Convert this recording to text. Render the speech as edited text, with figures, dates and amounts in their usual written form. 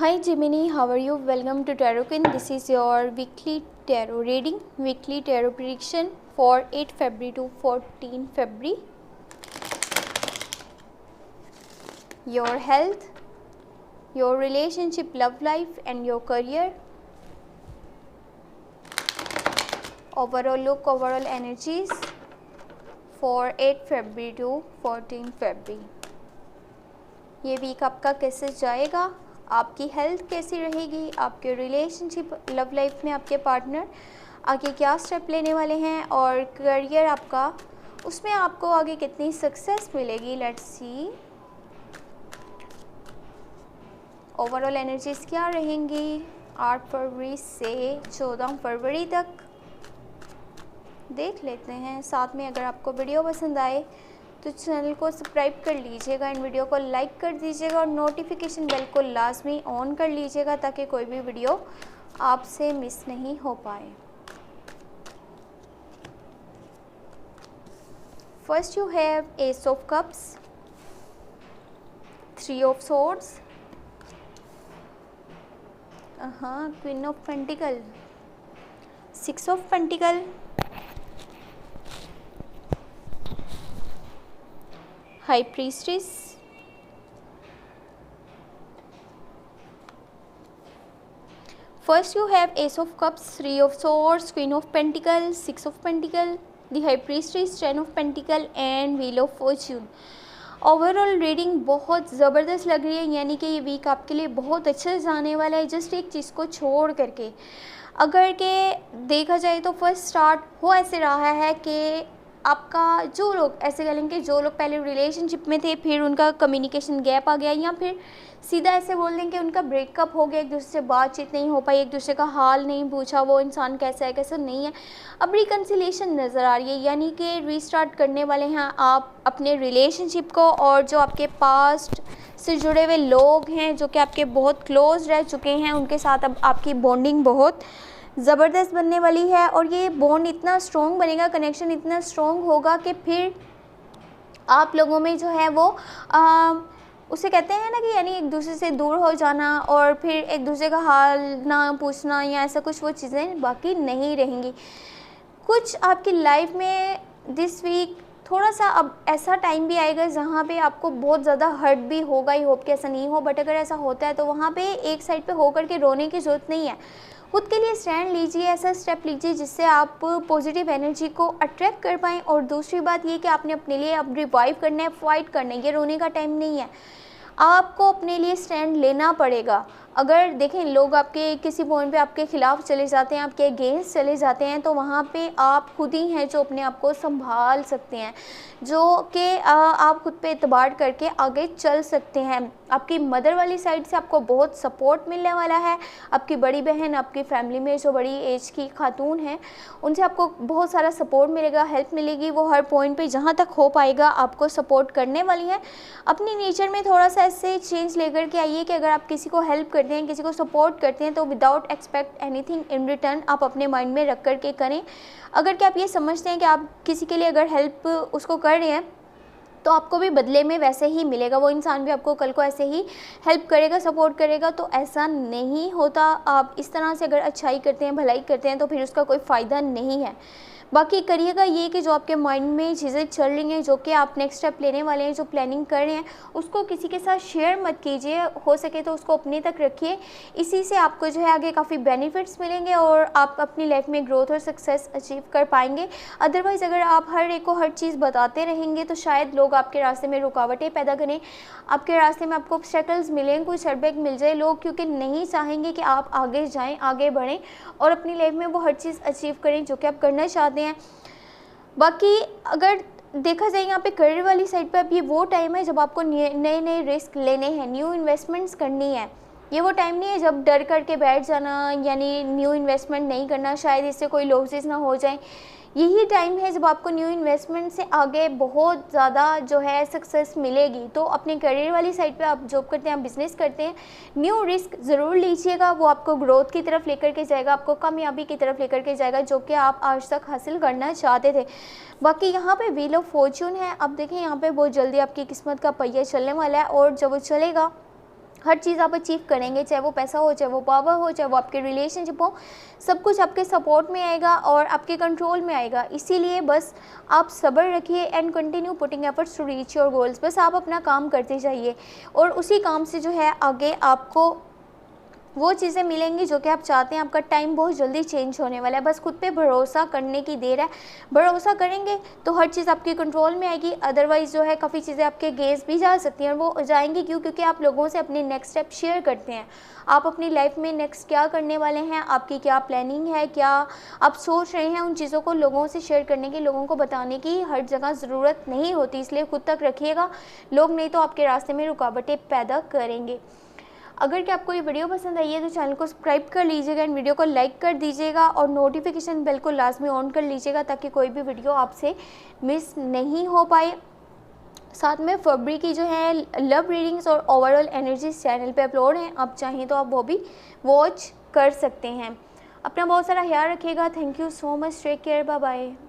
Hi Gemini, how are you? Welcome to Tarot Queen. This is your weekly tarot reading, weekly tarot prediction for 8 February to 14 February. Your health, your relationship, love life and your career. Overall look, overall energies for 8 February to 14 February. ये week आपका कैसे जाएगा, आपकी health कैसी रहेगी, आपके relationship love life में आपके पार्टनर आगे क्या स्टेप लेने वाले हैं और करियर आपका उसमें आपको आगे कितनी सक्सेस मिलेगी। लेट्स सी ओवरऑल एनर्जीज क्या रहेंगी 8 फरवरी से 14 फरवरी तक देख लेते हैं। साथ में अगर आपको वीडियो पसंद आए तो चैनल को सब्सक्राइब कर लीजिएगा, इन वीडियो को लाइक कर दीजिएगा और नोटिफिकेशन बेल को लाजमी ऑन कर लीजिएगा ताकि कोई भी वीडियो आपसे मिस नहीं हो पाए। First you have S of cups, 3 of swords, queen of pentacle, 6 of pentacle, high priestess, first you have ace of cups, 3 of swords, queen of pentacle, 6 of pentacle, the high priestess, 10 of pentacle and wheel of fortune। Overall reading बहुत ज़बरदस्त लग रही है, यानी कि ये week आपके लिए बहुत अच्छा जाने वाला है। जस्ट एक चीज़ को छोड़ करके अगर के देखा जाए तो फर्स्ट स्टार्ट हो ऐसे रहा है कि आपका जो लोग ऐसे कह लेंगे जो लोग पहले रिलेशनशिप में थे फिर उनका कम्युनिकेशन गैप आ गया, या फिर सीधा ऐसे बोल दें कि उनका ब्रेकअप हो गया, एक दूसरे से बातचीत नहीं हो पाई, एक दूसरे का हाल नहीं पूछा, वो इंसान कैसा है कैसा नहीं है। अब रिकन्सिलेशन नज़र आ रही है, यानी कि रीस्टार्ट करने वाले हैं आप अपने रिलेशनशिप को, और जो आपके पास्ट से जुड़े हुए लोग हैं जो कि आपके बहुत क्लोज रह चुके हैं उनके साथ अब आपकी बॉन्डिंग बहुत ज़बरदस्त बनने वाली है। और ये बॉन्ड इतना स्ट्रॉन्ग बनेगा, कनेक्शन इतना स्ट्रॉन्ग होगा कि फिर आप लोगों में जो है वो उसे कहते हैं ना कि यानी एक दूसरे से दूर हो जाना और फिर एक दूसरे का हाल ना पूछना या ऐसा कुछ, वो चीज़ें बाकी नहीं रहेंगी। कुछ आपकी लाइफ में दिस वीक थोड़ा सा अब ऐसा टाइम भी आएगा जहाँ पे आपको बहुत ज़्यादा हर्ट भी होगा, ही होप कि ऐसा नहीं हो, बट अगर ऐसा होता है तो वहाँ पे एक साइड पे होकर के रोने की ज़रूरत नहीं है। खुद के लिए स्टैंड लीजिए, ऐसा स्टेप लीजिए जिससे आप पॉजिटिव एनर्जी को अट्रैक्ट कर पाएँ। और दूसरी बात ये कि आपने अपने लिए अब रिवाइव करना है, फाइट करना है, ये रोने का टाइम नहीं है, आपको अपने लिए स्टैंड लेना पड़ेगा। अगर देखें लोग आपके किसी पॉइंट पे आपके खिलाफ चले जाते हैं, आपके अगेंस्ट चले जाते हैं, तो वहाँ पे आप खुद ही हैं जो अपने आप को संभाल सकते हैं, जो कि आप खुद पे एतबार करके आगे चल सकते हैं। आपकी मदर वाली साइड से आपको बहुत सपोर्ट मिलने वाला है। आपकी बड़ी बहन, आपकी फैमिली में जो बड़ी एज की खातून हैं उनसे आपको बहुत सारा सपोर्ट मिलेगा, हेल्प मिलेगी। वो हर पॉइंट पे जहाँ तक हो पाएगा आपको सपोर्ट करने वाली हैं। अपनी नेचर में थोड़ा सा ऐसे चेंज लेकर के आइए कि अगर आप किसी को हेल्प करते हैं, किसी को सपोर्ट करते हैं तो without expect anything in return आप अपने माइंड में रख करके करें। अगर कि आप ये समझते हैं कि आप किसी के लिए अगर हेल्प उसको कर रहे हैं तो आपको भी बदले में वैसे ही मिलेगा, वो इंसान भी आपको कल को ऐसे ही हेल्प करेगा, सपोर्ट करेगा, तो ऐसा नहीं होता। आप इस तरह से अगर अच्छाई करते हैं, भलाई करते हैं तो फिर उसका कोई फ़ायदा नहीं है। बाकी करिएगा ये कि जो आपके माइंड में चीज़ें चल रही हैं, जो कि आप नेक्स्ट स्टेप लेने वाले हैं, जो प्लानिंग कर रहे हैं, उसको किसी के साथ शेयर मत कीजिए, हो सके तो उसको अपने तक रखिए। इसी से आपको जो है आगे काफ़ी बेनिफिट्स मिलेंगे और आप अपनी लाइफ में ग्रोथ और सक्सेस अचीव कर पाएंगे। अदरवाइज़ अगर आप हर एक को हर चीज़ बताते रहेंगे तो शायद लोग आपके रास्ते में रुकावटें पैदा करें, आपके रास्ते में आपको ऑब्स्टेकल्स मिलें, कोई सेटबैक मिल जाए। लोग क्योंकि नहीं चाहेंगे कि आप आगे जाएँ, आगे बढ़ें और अपनी लाइफ में वो हर चीज़ अचीव करें जो कि आप करना चाहते हैं। बाकी अगर देखा जाए यहाँ पे करियर वाली साइड पे अब ये वो टाइम है जब आपको नए नए रिस्क लेने हैं, न्यू इन्वेस्टमेंट्स करनी है। ये वो टाइम नहीं है जब डर करके बैठ जाना, यानी न्यू इन्वेस्टमेंट नहीं करना, शायद इससे कोई लॉसेस ना हो जाए। यही टाइम है जब आपको न्यू इन्वेस्टमेंट से आगे बहुत ज़्यादा जो है सक्सेस मिलेगी। तो अपने करियर वाली साइड पे आप जॉब करते हैं, आप बिज़नेस करते हैं, न्यू रिस्क ज़रूर लीजिएगा, वो आपको ग्रोथ की तरफ लेकर के जाएगा, आपको कामयाबी की तरफ लेकर के जाएगा जो कि आप आज तक हासिल करना चाहते थे। बाकी यहाँ पे व्हील ऑफ फॉर्च्यून है, अब देखें यहाँ पे बहुत जल्दी आपकी किस्मत का पहिया चलने वाला है और जब वो चलेगा हर चीज़ आप अचीव करेंगे, चाहे वो पैसा हो, चाहे वो पावर हो, चाहे वो आपके रिलेशनशिप हो, सब कुछ आपके सपोर्ट में आएगा और आपके कंट्रोल में आएगा। इसीलिए बस आप सब्र रखिए and continue putting efforts to reach your goals. बस आप अपना काम करते जाइए और उसी काम से जो है आगे आपको वो चीज़ें मिलेंगी जो कि आप चाहते हैं। आपका टाइम बहुत जल्दी चेंज होने वाला है, बस खुद पे भरोसा करने की देर है। भरोसा करेंगे तो हर चीज़ आपके कंट्रोल में आएगी, अदरवाइज़ जो है काफ़ी चीज़ें आपके गेस भी जा सकती हैं और वो जाएंगी क्यों? क्योंकि आप लोगों से अपने नेक्स्ट स्टेप शेयर करते हैं। आप अपनी लाइफ में नेक्स्ट क्या करने वाले हैं, आपकी क्या प्लानिंग है, क्या आप सोच रहे हैं, उन चीज़ों को लोगों से शेयर करने की, लोगों को बताने की हर जगह ज़रूरत नहीं होती। इसलिए खुद तक रखिएगा, लोग नहीं तो आपके रास्ते में रुकावटें पैदा करेंगे। अगर कि आपको ये वीडियो पसंद आई है तो चैनल को सब्सक्राइब कर लीजिएगा एंड वीडियो को लाइक कर दीजिएगा और नोटिफिकेशन बेल को लाजमी ऑन कर लीजिएगा ताकि कोई भी वीडियो आपसे मिस नहीं हो पाए। साथ में फरवरी की जो है लव रीडिंग्स और ओवरऑल एनर्जीज चैनल पे अपलोड हैं, आप चाहें तो आप वो भी वॉच कर सकते हैं। अपना बहुत सारा ख्याल रखिएगा। Thank you so much, take care, bye bye.